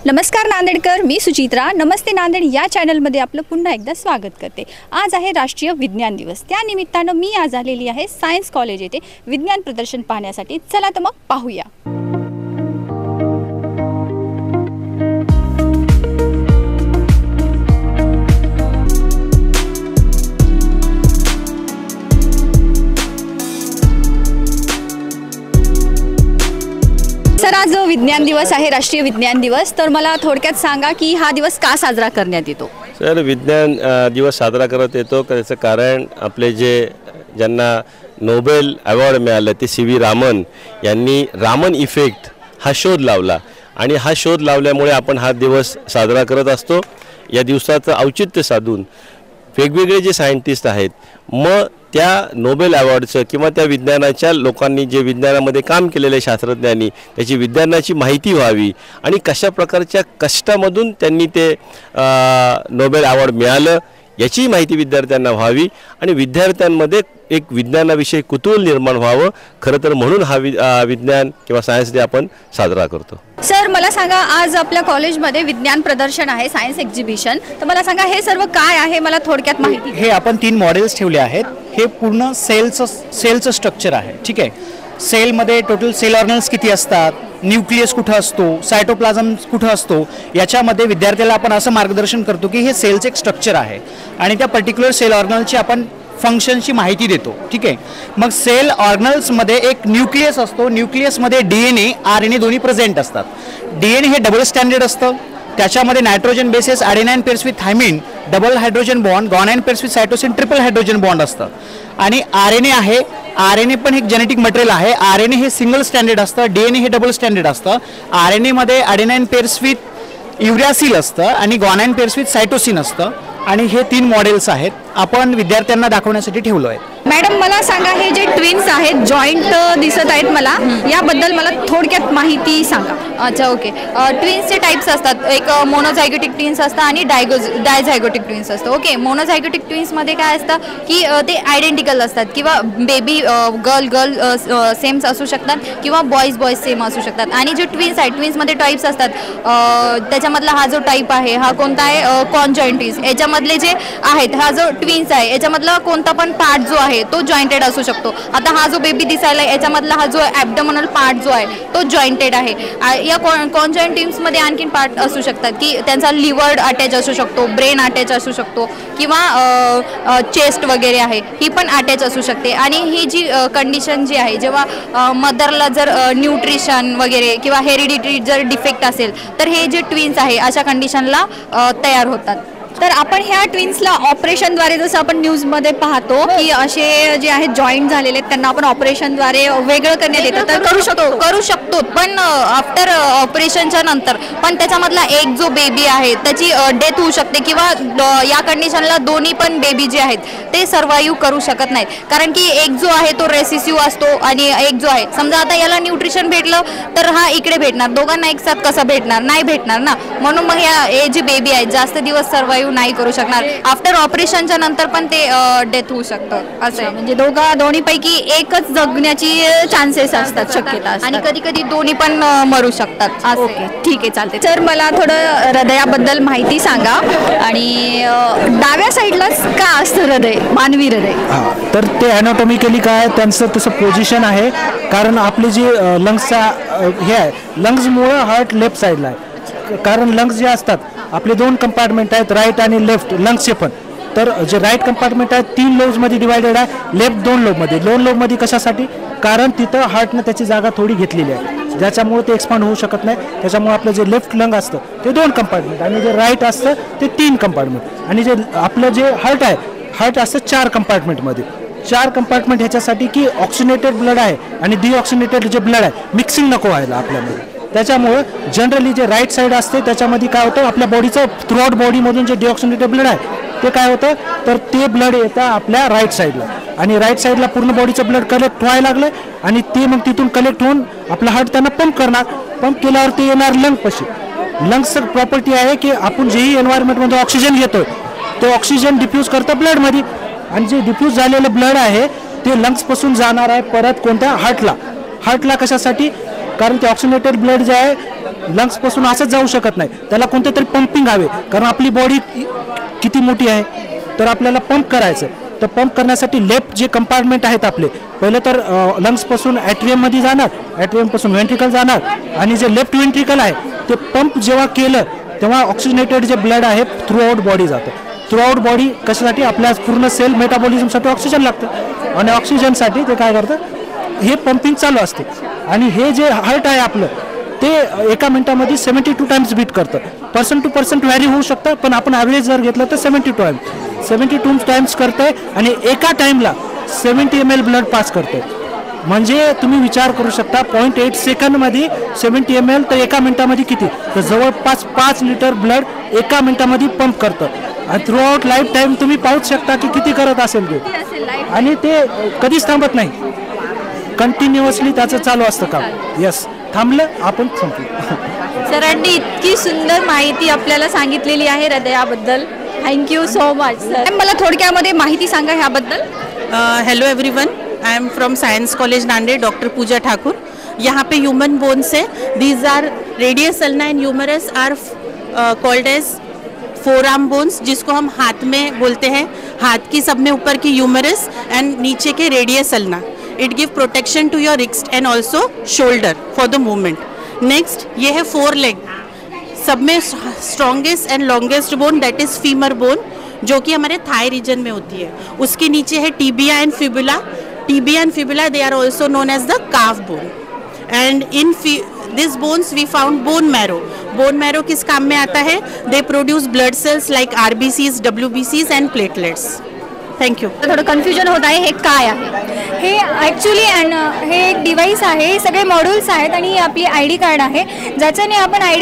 नमस्कार नांदेडकर, मी सुचित्रा. नमस्ते नांदेड या चॅनलमध्ये आपलं पुन्हा एकदा स्वागत करते. आज आहे राष्ट्रीय विज्ञान दिवस. त्यानिमित्तानं मी आज आलेली आहे सायन्स कॉलेज येथे विज्ञान प्रदर्शन पाहण्यासाठी. चला तर मग पाहूया. सर, आज विज्ञान दिवस आहे, राष्ट्रीय विज्ञान दिवस. तर मला थोडक्यात सांगा की हा दिवस का साजरा करण्यात येतो? सर, विज्ञान दिवस साजरा करत येतो त्याचं कारण आपले ज्यांना नोबेल अवॉर्ड मिळालं ते सी.व्ही. रामन यांनी रामन इफेक्ट हा शोध लावला आणि हा शोध लावल्यामुळे आपण हा दिवस साजरा करत असतो. या दिवसाचं औचित्य साधून वेगवेगळे जे सायंटिस्ट आहेत मग त्या नोबेल अवॉर्डचं किंवा त्या विज्ञानाच्या लोकांनी जे विज्ञानामध्ये काम केलेले शास्त्रज्ञांनी त्याची विज्ञानाची माहिती व्हावी आणि कशा प्रकारच्या कष्टामधून त्यांनी ते नोबेल अवॉर्ड मिळालं याची माहिती विद्यार्थ्यांना व्हावी आणि विद्यार्थ्यांमध्ये एक विज्ञानाविषयी कुतूहल निर्माण व्हावं. खरं तर म्हणून हा विज्ञान किंवा सायन्स डे आपण साजरा करतो. सर, मला सांगा, आज आपल्या कॉलेजमध्ये विज्ञान प्रदर्शन आहे, सायन्स एक्झिबिशन. तर मला सांगा हे सर्व काय आहे, मला थोडक्यात माहिती. हे आपण 3 मॉडेल्स ठेवले आहेत. हे पूर्ण सेलचं स्ट्रक्चर आहे. ठीक आहे. सेलमध्ये टोटल सेल ऑर्गनल्स किती असतात, न्यूक्लियस कुठं असतो, सायटोप्लाझम कुठं असतो, याच्यामध्ये विद्यार्थ्याला आपण असं मार्गदर्शन करतो की हे सेलचं एक स्ट्रक्चर आहे आणि त्या पर्टिक्युलर सेल ऑर्गनलची आपण फंक्शनची माहिती देतो. ठीक आहे. मग सेल ऑर्गनल्समध्ये एक न्यूक्लियस असतो. न्यूक्लियसमध्ये DNA, RNA दोन्ही प्रेझेंट असतात. DNA हे डबल स्टँडर्ड असतं. त्याच्यामध्ये nitrogen bases adenine pairs with thymine double hydrogen bond, guanine pairs with cytosine triple hydrogen bond असतं. आणि RNA आहे. RNA पण एक जेनेटिक मटेरियल आहे. RNA हे सिंगल स्टँडर्ड असतं. DNA हे डबल स्टँडर्ड असतं. RNA मध्ये ॲडेनाइन पेअर्स विथ युरॅसिल असतं आणि गॉनाइन पेअर्स विथ सायटोसिन असतं. आणि हे 3 मॉडेल्स आहेत आपण विद्यार्थ्यांना दाखवण्यासाठी ठेवलो आहे. मॅडम, मला सांगा हे जे ट्विन्स आहेत, जॉईंट दिसत आहेत मला, याबद्दल मला थोडक्यात माहिती सांगा. अच्छा, ओके. ट्विन्सचे टाईप्स असतात. एक मोनोझायगोटिक ट्विन्स असतात आणि डायझायगोटिक ट्विन्स असतं. ओके. मोनोझायगोटिक ट्विन्समध्ये काय असतं की ते आयडेंटिकल असतात किंवा बेबी गर्ल सेम असू शकतात किंवा बॉईज सेम असू शकतात. आणि जे ट्विन्स आहेत, ट्विन्समध्ये टाईप्स असतात. त्याच्यामधला हा जो टाईप आहे हा कोणता आहे, कॉन्जॉईंट ट्विन्स. याच्यामधले जे आहेत, हा जो ट्विन्स आहे याच्यामधला कोणता पण पार्ट जो आहे तो जॉईंटेड असू शकतो. आता हा जो बेबी दिसायला याच्यामधला हा जो ॲब्डोमिनल पार्ट जो आहे तो जॉईंटेड आहे. या कॉन्जॉईंट ट्विन्समध्ये आणखीन पार्ट असू शकतात की त्यांचा लिव्हर अटॅच असू शकतो, ब्रेन अटॅच असू शकतो किंवा चेस्ट वगैरे आहे ही पण अटॅच असू शकते. आणि ही जी कंडिशन जी आहे, जेव्हा मदरला जर न्यूट्रिशन वगैरे किंवा हेरिडिटरी जर डिफेक्ट असेल तर हे जे ट्विन्स आहे अशा कंडिशनला तयार होतात. तर आपण ह्या ट्विन्सला ऑपरेशनद्वारे, जसं आपण न्यूजमध्ये पाहतो की असे जे आहेत जॉईंट झालेले त्यांना आपण ऑपरेशनद्वारे वेगळं करण्यात येतं. तर करू शकतो पण आफ्टर ऑपरेशनच्या नंतर. पण त्याच्यामधला एक जो बेबी आहे त्याची डेथ होऊ शकते किंवा या कंडिशनला दोन्ही पण बेबी जे आहेत ते सर्वाइव्ह करू शकत नाहीत. कारण की एक जो आहे तो रेसिसिव्ह असतो आणि एक जो आहे, समजा आता याला न्यूट्रिशन भेटलं तर हा इकडे भेटणार, दोघांना एक साथ कसं भेटणार, नाही भेटणार ना. म्हणून मग हे जे बेबी आहेत जास्त दिवस सर्वाइव्ह नाही करू शकणार. आफ्टर ऑपरेशनच्या नंतर पण ते डेथ होऊ शकतं. असं आहे. म्हणजे दोन्हीपैकी एकच जगण्याची चान्सेस असतात, शक्यता असतात. आणि कधी कधी दोन्ही पण मरू शकतात. ओके, ठीक आहे, चालते. तर मला थोडं हृदयाबद्दल माहिती सांगा. आणि डाव्या साईडलाच का असतं हृदय, मानवी हृदय? तर ते ॲनाटॉमिकली काय त्यांचं तसं पोझिशन आहे. कारण आपली जी लंग्सचा हे आहे, लंग्समुळं हार्ट लेफ्ट साईडला आहे. कारण लंग्स जे असतात आपले 2 कंपार्टमेंट आहेत, राईट आणि लेफ्ट लंग्सचे पण. तर जे राईट कंपार्टमेंट आहे 3 लोब्समध्ये डिवायडेड आहे, लेफ्ट 2 लोबमध्ये. 2 लोबमध्ये कशासाठी? कारण तिथं हार्टनं त्याची जागा थोडी घेतलेली आहे, ज्याच्यामुळे ते एक्सपांड होऊ शकत नाही. त्याच्यामुळे आपलं जे लेफ्ट लंग असतं ते 2 कंपार्टमेंट आणि जे राईट असतं ते 3 कंपार्टमेंट. आणि जे आपलं जे हार्ट आहे, हार्ट असतं 4 कंपार्टमेंटमध्ये. 4 कंपार्टमेंट ह्याच्यासाठी की ऑक्सिनेटेड ब्लड आहे आणि डिऑक्सिनेटेड जे ब्लड आहे मिक्सिंग नको व्हायला आपल्यामध्ये. त्याच्यामुळं जनरली जे राईट साईड असते त्याच्यामध्ये काय होतं, आपल्या बॉडीचं थ्रूआउट बॉडीमधून जे डिऑक्सिनेटेड ब्लड आहे ते काय होतं, तर ते ब्लड येतं आपल्या राईट साईडला आणि राईट साईडला पूर्ण बॉडीचं ब्लड कलेक्ट व्हायला लागलं आणि ते मग तिथून कलेक्ट होऊन आपला हार्ट त्यांना पंप करणार. पंप केल्यावर ते येणार लंगपाशी. लंग्सचं प्रॉपर्टी आहे की आपण जेही एन्व्हायरमेंटमध्ये ऑक्सिजन घेतोय ते ऑक्सिजन डिफ्यूज करतं ब्लडमध्ये आणि जे डिफ्यूज झालेलं ब्लड आहे ते लंग्सपासून जाणार आहे परत कोणत्या हार्टला. हार्टला कशासाठी, कारण ते ऑक्सिजनेटेड ब्लड जे आहे लंग्सपासून असंच जाऊ शकत नाही, त्याला कोणतं तरी पंपिंग हवे. कारण आपली बॉडी किती मोठी आहे, तर आपल्याला पंप करायचं. तर पंप करण्यासाठी लेफ्ट जे कंपार्टमेंट आहेत आपले, पहिलं तर लंग्सपासून ॲट्रियममध्ये जाणार, ॲट्रियमपासून व्हेंट्रिकल जाणार, आणि जे लेफ्ट व्हेंट्रिकल आहे ते पंप जेव्हा केलं तेव्हा ऑक्सिजनेटेड जे ब्लड आहे थ्रू आउट बॉडी जातं. थ्रू आउट बॉडी कशासाठी, आपल्या पूर्ण सेल मेटाबॉलिझमसाठी ऑक्सिजन लागतं, आणि ऑक्सिजनसाठी ते काय करतं, हे पंपिंग चालू असते. आणि हे जे हार्ट आहे आपलं ते एका मिनिटामध्ये 72 टाइम्स बीट करतं. पर्सन टू पर्सन व्हॅरी होऊ शकतं, पण आपण ॲव्हरेज जर घेतलं तर 72 टाइम्स करतं आहे, आणि एका टाईमला 70 ml ब्लड पास करतं. म्हणजे तुम्ही विचार करू शकता 0.8 सेकंदमध्ये 70 ml, तर एका मिनिटामध्ये किती, तर जवळपास 5 लिटर ब्लड एका मिनिटामध्ये पंप करतं. आणि थ्रू आउट लाईफ टाईम तुम्ही पाहूच शकता की किती करत असेल ते, आणि ते कधीच थांबत नाही, कंटिन्युअसली त्याचं चालू असतं काम. यस, थांबलं आपण संपलं. सरांनी इतकी सुंदर माहिती आपल्याला सांगितलेली आहे हृदयाबद्दल. Thank you so much sir. मला थोडक्यामध्ये माहिती सांगा ह्याबद्दल. Hello everyone, I am from science college Nanded, doctor Pooja Thakur. यहाँ पे ह्यूमन बोन्स है. These are radius ulna and humerus are called as forearm bones, जिसको हम हाथ में बोलते हैं. हाथ की सब में ऊपर की ह्यूमरस एंड नीचे के radius ulna. It give protection to your wrist and also shoulder for the movement. Next, ये है 4 लेग. सब में strongest and longest bone that is femur bone, जो कि हमारे थाई रीजन में होती है. उसके नीचे है tibia and fibula. Tibia and fibula they are also known as the calf bone. And in this bones we found bone marrow. Bone marrow किस काम में आता है? They produce blood cells like RBCs, WBCs and platelets. Thank you. थोडं confusion होत आहे, हे काय आहे? हे ॲक्च्युली हे एक डिव्हाइस आहे, हे सगळे मॉड्यूल्स आहेत आणि ही आपली ID कार्ड आहे, ज्याच्याने आपण आय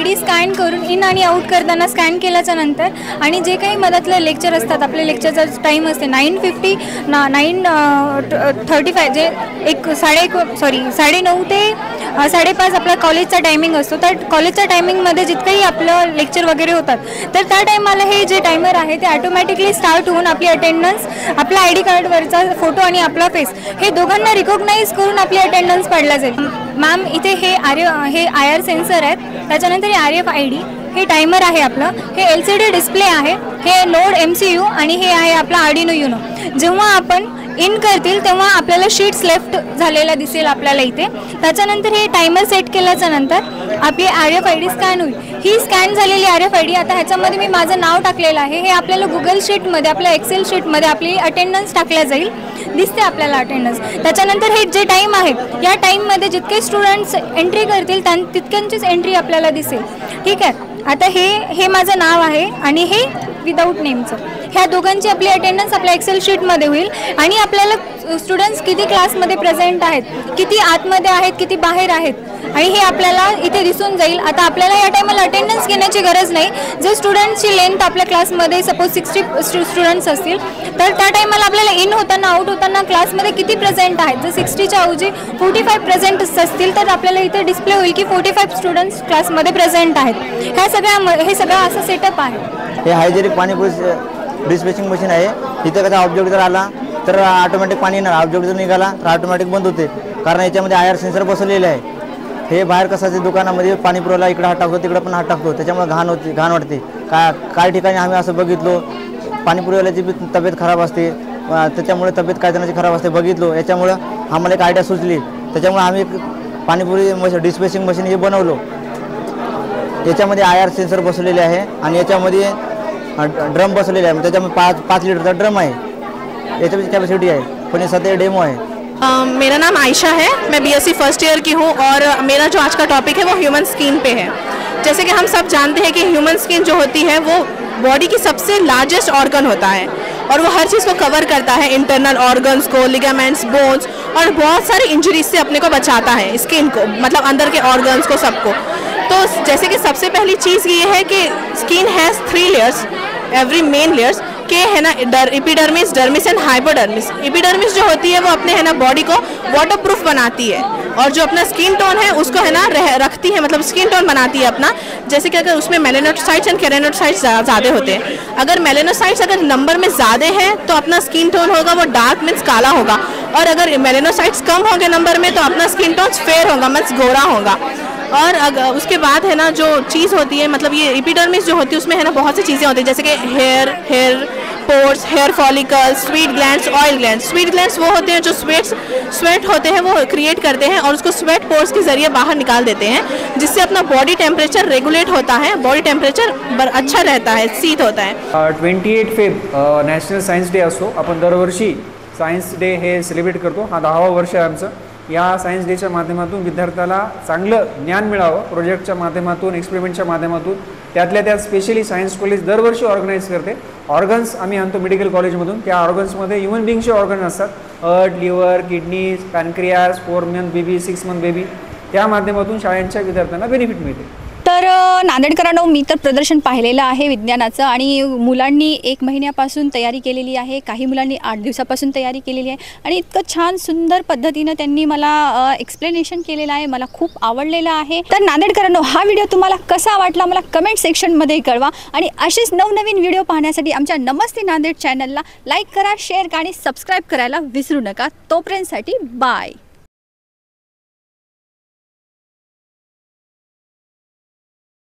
डी स्कॅन करून इन आणि आऊट करताना स्कॅन केल्याच्या नंतर आणि जे काही मधातले लेक्चर असतात, आपले लेक्चरचा टाईम असते 9:50 9:35 जे 9:30 ते 5:30 आपला कॉलेजचा टायमिंग असतो. तर कॉलेजच्या टायमिंगमध्ये जितकंही आपलं लेक्चर वगैरे होतात, तर त्या टायमाला हे जे टायमर आहे ते ऑटोमॅटिकली स्टार्ट होऊन आपली अटेंडन्स, आपला ID कार्डवरचा फोटो आणि आपला फेस हे दोघांना रिकॉग्नाइज करून आपली अटेंडन्स पडला जाईल. मॅम, इथे हे IR सेन्सर आहेत, त्याच्यानंतर हे RFID, हे टायमर आहे आपलं, हे LCD डिस्प्ले आहे, हे नोड MCU आणि हे आहे आपला आर्डिनो युनो. जेव्हा आपण इन करतील तेव्हा आपल्याला शीट्स लेफ्ट झालेला दिसेल आपल्याला इथे. त्याच्यानंतर हे टायमर सेट केल्याच्या नंतर आपली RFID स्कॅन होईल. ही स्कॅन झालेली RFID, आता ह्याच्यामध्ये मी माझं नाव टाकलेलं आहे, हे आपल्याला गुगल शीटमध्ये, आपल्या एक्सेल शीटमध्ये आपली अटेंडन्स टाकल्या जाईल, दिसते आपल्याला अटेंडन्स. त्याच्यानंतर हे जे टाईम आहे, या टाईममध्ये जितके स्टुडंट्स एंट्री करतील तितक्यांचीच एंट्री आपल्याला दिसेल. ठीक आहे. आता हे माझं नाव आहे आणि हे विदाऊट नेमचं, ह्या दोघांची आपली अटेंडन्स आपल्या एक्सेल शीटमध्ये होईल आणि आपल्याला स्टुडंट्स किती क्लासमध्ये प्रेझेंट आहेत, किती आतमध्ये आहेत, किती बाहेर आहेत, आणि हे आपल्याला इथे दिसून जाईल. आता आपल्याला या टायमाला अटेंडन्स घेण्याची गरज नाही. जर स्टुडंट्सची लेंथ आपल्या क्लासमध्ये सपोज 60 स्टुडंट्स असतील, तर त्या टायमाला आपल्याला इन होताना आऊट होताना क्लासमध्ये किती प्रेझेंट आहेत. जर 60च्या ऐवजी 45 प्रेझेंट असतील, तर आपल्याला इथे डिस्प्ले होईल की 45 स्टुडंट्स क्लासमध्ये प्रेझेंट आहेत. हे सगळं असं सेटअप आहे. हे हायजेनिक पाणीपुरी डिस्पेचिंग मशीन आहे. इथे कसा ऑब्जेक्ट जर आला तर ऑटोमॅटिक पाणी येणार, ऑब्जेक्ट जर निघाला तर ऑटोमॅटिक बंद होते, कारण याच्यामध्ये IR सेन्सर बसवलेले आहे. हे बाहेर कसं ते दुकानामध्ये पाणी पुरवला, इकडे हात टाकतो तिकडे पण हात टाकतो, त्याच्यामुळे घाण वाटते. काही ठिकाणी आम्ही असं बघितलो, पाणी पुरवल्याची तब्येत खराब असते, त्याच्यामुळे तब्येत काही जणांची खराब असते, बघितलो. याच्यामुळं आम्हाला एक आयडिया सुचली, त्याच्यामुळे आम्ही पाणीपुरी डिस्पेचिंग मशीन हे बनवलो. याच्यामध्ये IR सेन्सर बसवलेले आहे आणि याच्यामध्ये ड्रम बसवलेले आहे. त्याच्यामध्ये 5 लिटरचा ड्रम आहे, याच्यामध्ये कॅपॅसिटी आहे, पण हे सध्या डेमो है. मेरा नाम आयशा है, मैं BSc फर्स्ट ईयर की हूँ और मेरा जो आज का टॉपिक है वो ह्यूमन स्किन पे है. जैसे कि हम सब जानते हैं कि ह्यूमन स्किन जो होती है वो बॉडी की सबसे लार्जेस्ट ऑर्गन होता है और वो हर चीज़ को कवर करता है, इंटरनल ऑर्गन्स को, लिगामेंट्स, बोन्स और बहुत सारी इंजरीज से अपने को बचाता है, स्किन को, मतलब अंदर के ऑर्गन्स को, सबको. तो जैसे कि सबसे पहली चीज़ ये है कि skin has 3 layers, every main layers के है ना, epidermis, dermis and hypodermis. Epidermis जो होती है वो अपने है ना बॉडी को वाटरप्रूफ बनाती है और जो अपना स्किन टोन है उसको है ना रखती है, मतलब स्किन टोन बनाती है अपना. जैसे कि अगर उसमें मेलेनोसाइट्स एंड केराटिनोसाइट्स ज़्यादा होते हैं, अगर मेलेनोसाइट्स अगर नंबर में ज़्यादा है तो अपना स्किन टोन होगा वो डार्क मीन्स काला होगा, और अगर मेलेनोसाइट्स कम होंगे नंबर में तो अपना स्किन टोन फेयर होगा, मीन्स गोरा होगा। और अगर उसके बाद है ना जो चीज़ होती है, मतलब ये एपिडर्मिस जो होती है उसमें है ना बहुत सी चीज़ें होती है, जैसे कि hair pores, hair follicles, sweat glands, oil glands. Sweat glands वो होते हैं जो स्वेट होते हैं वो क्रिएट करते हैं और उसको स्वेट पोर्स के जरिए बाहर निकाल देते हैं, जिससे अपना बॉडी टेम्परेचर रेगुलेट होता है, बॉडी टेम्परेचर अच्छा रहता है, शीत होता है। 28 फेब नॅशनल सायन्स डे असतो। आपण दरवर्षी सायन्स डे हे सेलिब्रेट करतो। हा 10वा वर्ष आहे आमचं। या सायन्स डेच्या माध्यमातून विद्यार्थ्याला चांगलं ज्ञान मिळावं, प्रोजेक्टच्या माध्यमातून, एक्सपेरिमेंटच्या माध्यमातून। त्यातल्या त्यात स्पेशली सायन्स कॉलेज दरवर्षी ऑर्गनाईज करते। ऑर्गन्स आम्ही आणतो मेडिकल कॉलेजमधून। त्या ऑर्गन्समध्ये ह्युमन बिंगचे ऑर्गन असतात, heart, liver, kidneys, pancreas, 4 month baby, 6 month baby. त्या माध्यमातून शाळांच्या विद्यार्थ्यांना बेनिफिट मिळते। तर नांदेडकरांनो, मी तर प्रदर्शन पाहिलेलं आहे विज्ञानाचं आणि मुलांनी 1 महिन्यापासून तयारी केलेली आहे, काही मुलांनी 8 दिवसापासून तयारी केलेली आहे आणि इतकं छान सुंदर पद्धतीनं त्यांनी मला एक्सप्लेनेशन केलेलं आहे, मला खूप आवडलेलं आहे। तर नांदेडकरांनो, हा व्हिडिओ तुम्हाला कसा वाटला मला कमेंट सेक्शनमध्ये कळवा आणि असेच नवनवीन व्हिडिओ पाहण्यासाठी आमच्या नमस्ते नांदेड चॅनलला लाईक करा, शेअर करा आणि सबस्क्राईब करायला विसरू नका। तोपर्यंतसाठी बाय।